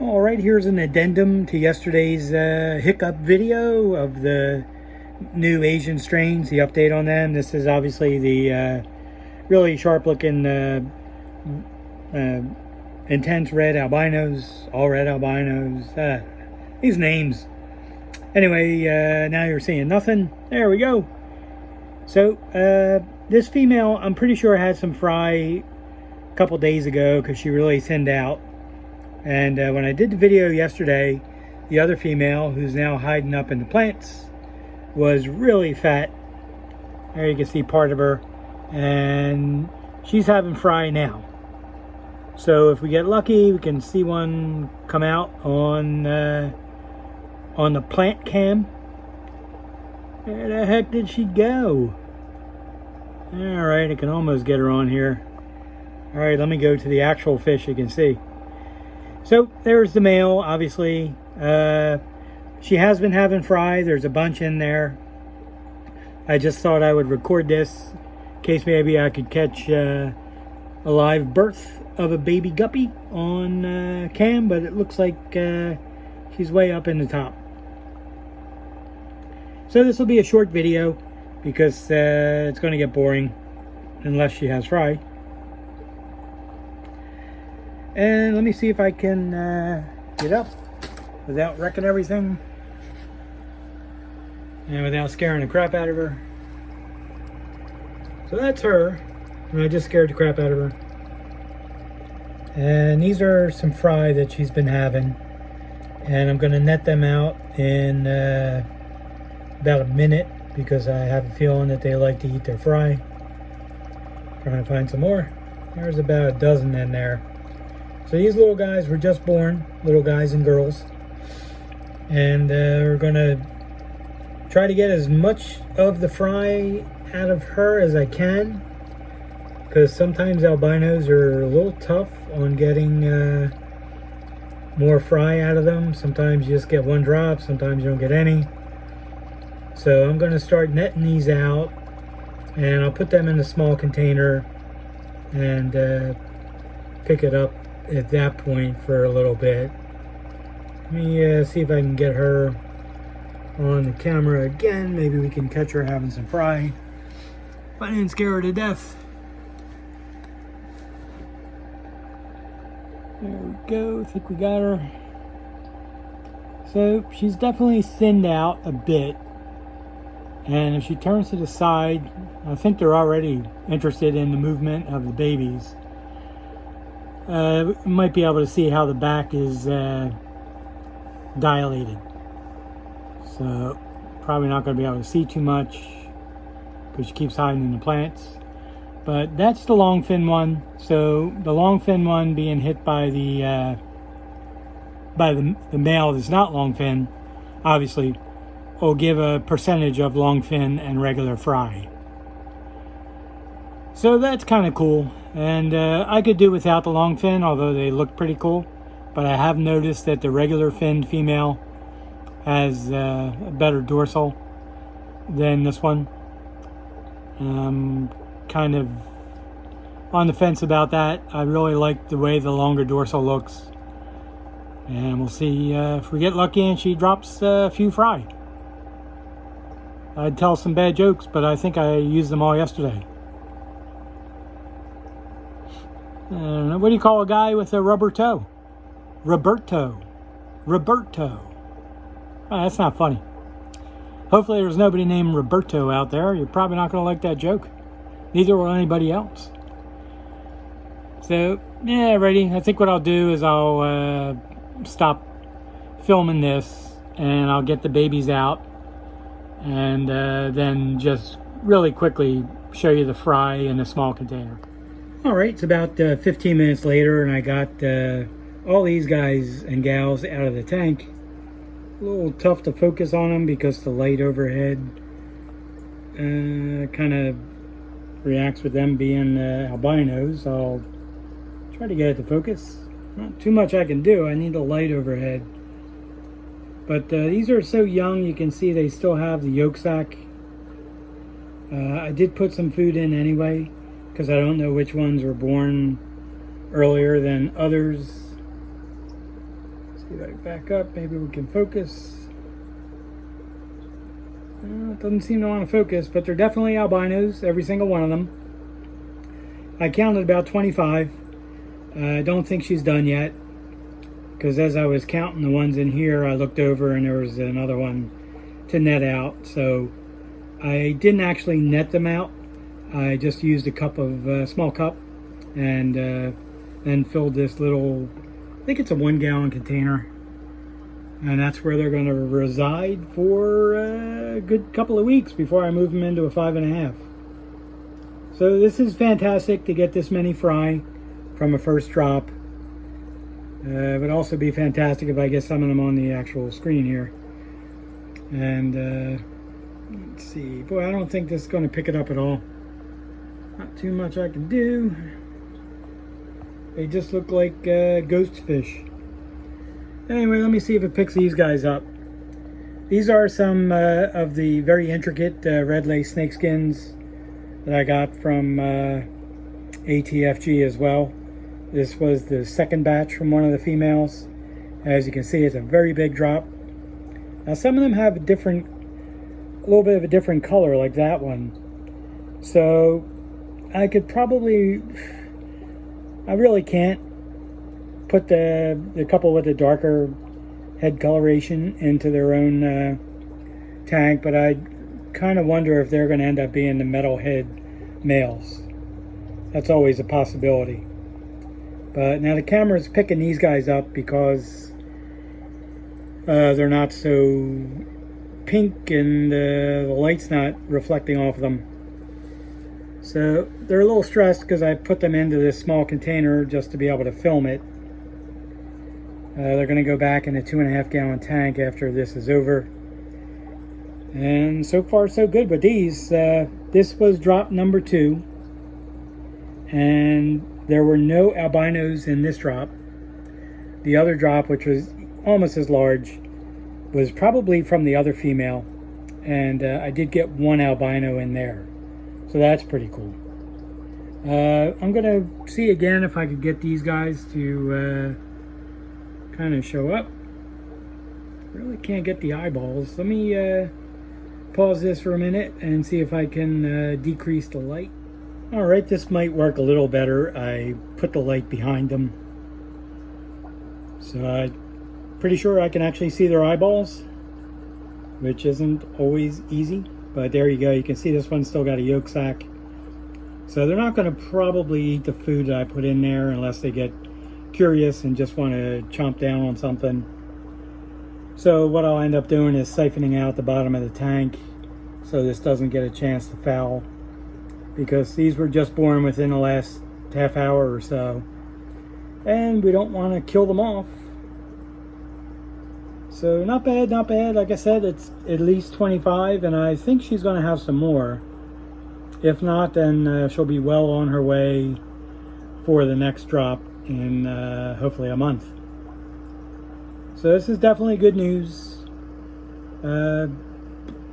All right, here's an addendum to yesterday's hiccup video of the new Asian strains, the update on them. This is obviously the really sharp-looking intense red albinos, all red albinos. These names. Anyway, now you're seeing nothing. There we go. So, this female, I'm pretty sure had some fry a couple days ago because she really thinned out. And when I did the video yesterday, the other female, who's now hiding up in the plants, was really fat. There you can see part of her. And she's having fry now. So if we get lucky, we can see one come out on the plant cam. Where the heck did she go? Alright, I can almost get her on here. Alright, let me go to the actual fish you can see. So there's the male, obviously. She has been having fry. There's a bunch in there. I just thought I would record this in case maybe I could catch a live birth of a baby guppy on cam, but it looks like she's way up in the top. So this will be a short video because it's going to get boring unless she has fry. And let me see if I can get up without wrecking everything and without scaring the crap out of her. So that's her, and I just scared the crap out of her. And these are some fry that she's been having, and I'm going to net them out in about a minute because I have a feeling that they like to eat their fry. Trying to find some more. There's about a dozen in there. So these little guys were just born, little guys and girls. And we're going to try to get as much of the fry out of her as I can. Because sometimes albinos are a little tough on getting more fry out of them. Sometimes you just get one drop, sometimes you don't get any. So I'm going to start netting these out. And I'll put them in a small container and pick it up at that point for a little bit. Let me see if I can get her on the camera again. Maybe we can catch her having some fry. But I didn't scare her to death. There we go. I think we got her. So she's definitely thinned out a bit. And if she turns to the side, I think they're already interested in the movement of the babies. Might be able to see how the back is dilated. So probably not going to be able to see too much because she keeps hiding in the plants. But that's the long fin one. So the long fin one being hit by the male that's not long fin, obviously, will give a percentage of long fin and regular fry. So that's kind of cool. And I could do without the long fin, although they look pretty cool. But I have noticed that the regular finned female has a better dorsal than this one. Kind of on the fence about that. I really like the way the longer dorsal looks. And we'll see if we get lucky and she drops a few fry. I'd tell some bad jokes, but I think I used them all yesterday. What do you call a guy with a rubber toe? Roberto. Oh, that's not funny. Hopefully there's nobody named Roberto out there. You're probably not going to like that joke. Neither will anybody else. So, yeah, ready. I think what I'll do is I'll stop filming this and I'll get the babies out and then just really quickly show you the fry in a small container. Alright, it's about 15 minutes later and I got all these guys and gals out of the tank. A little tough to focus on them because the light overhead kind of reacts with them being albinos. I'll try to get it to focus. Not too much I can do. I need the light overhead. But these are so young, you can see they still have the yolk sac. I did put some food in anyway, because I don't know which ones were born earlier than others. See if I back up, maybe we can focus. It doesn't seem to want to focus, but they're definitely albinos, every single one of them. I counted about 25. I don't think she's done yet, because as I was counting the ones in here, I looked over and there was another one to net out. So I didn't actually net them out. I just used a cup of small cup, and then filled this little, I think it's a 1 gallon container, and that's where they're going to reside for a good couple of weeks before I move them into a 5.5. So this is fantastic to get this many fry from a first drop. It would also be fantastic if I get some of them on the actual screen here. And let's see, boy, I don't think this is going to pick it up at all. Not too much I can do. They just look like ghost fish. Anyway, let me see if it picks these guys up. These are some of the very intricate red lace snakeskins that I got from ATFG as well. This was the second batch from one of the females. As you can see, it's a very big drop. Now some of them have a little bit of a different color, like that one. So I could probably, I really can't put the couple with the darker head coloration into their own tank, but I kind of wonder if they're going to end up being the metal head males. That's always a possibility. But now the camera's picking these guys up because they're not so pink and the light's not reflecting off of them. So they're a little stressed because I put them into this small container just to be able to film it. They're going to go back in a 2.5 gallon tank after this is over. And so far so good with these. This was drop number 2. And there were no albinos in this drop. The other drop, which was almost as large, was probably from the other female. And I did get one albino in there. So that's pretty cool. I'm going to see again if I could get these guys to kind of show up. Really can't get the eyeballs. Let me pause this for a minute and see if I can decrease the light. Alright, this might work a little better. I put the light behind them. So I'm pretty sure I can actually see their eyeballs, which isn't always easy. But there you go. You can see this one's still got a yolk sac. So they're not going to probably eat the food that I put in there unless they get curious and just want to chomp down on something. So what I'll end up doing is siphoning out the bottom of the tank so this doesn't get a chance to foul, because these were just born within the last half hour or so and we don't want to kill them off. So not bad, not bad. Like I said, it's at least 25, and I think she's going to have some more. If not, then she'll be well on her way for the next drop in hopefully a month. So this is definitely good news. I'll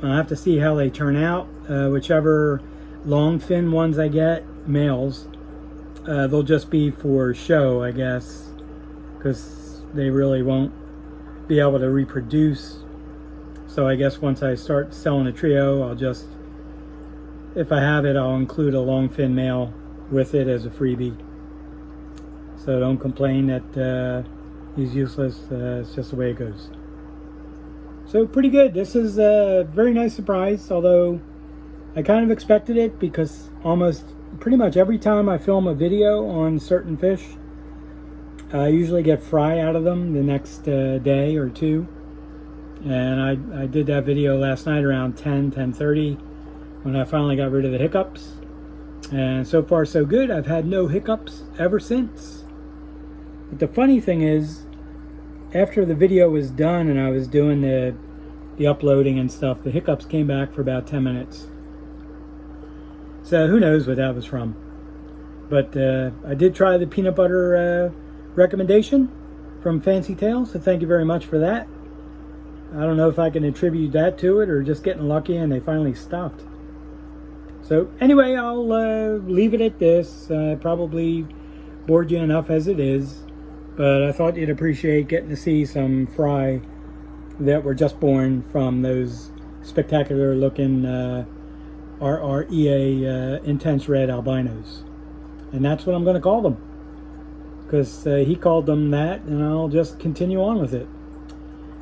have to see how they turn out. Whichever long fin ones I get, males, they'll just be for show, I guess, because they really won't be able to reproduce. So I guess once I start selling a trio, I'll just, if I have it, I'll include a long fin male with it as a freebie. So don't complain that he's useless. It's just the way it goes. So pretty good. This is a very nice surprise, although I kind of expected it, because almost pretty much every time I film a video on certain fish, I usually get fry out of them the next day or two. And I did that video last night around 10:30 when I finally got rid of the hiccups. And so far so good. I've had no hiccups ever since. But the funny thing is, after the video was done and I was doing the uploading and stuff, the hiccups came back for about 10 minutes. So who knows what that was from. But I did try the peanut butter recommendation from Fancy Tail, so thank you very much for that. I don't know if I can attribute that to it or just getting lucky and they finally stopped. So anyway, I'll leave it at this. Probably bored you enough as it is. But I thought you'd appreciate getting to see some fry that were just born from those spectacular looking RREA intense red albinos. And that's what I'm going to call them, because he called them that, and I'll just continue on with it.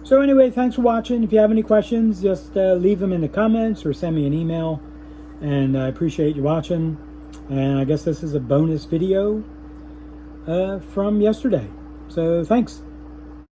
So anyway, thanks for watching. If you have any questions, just leave them in the comments or send me an email. And I appreciate you watching. And I guess this is a bonus video from yesterday. So thanks.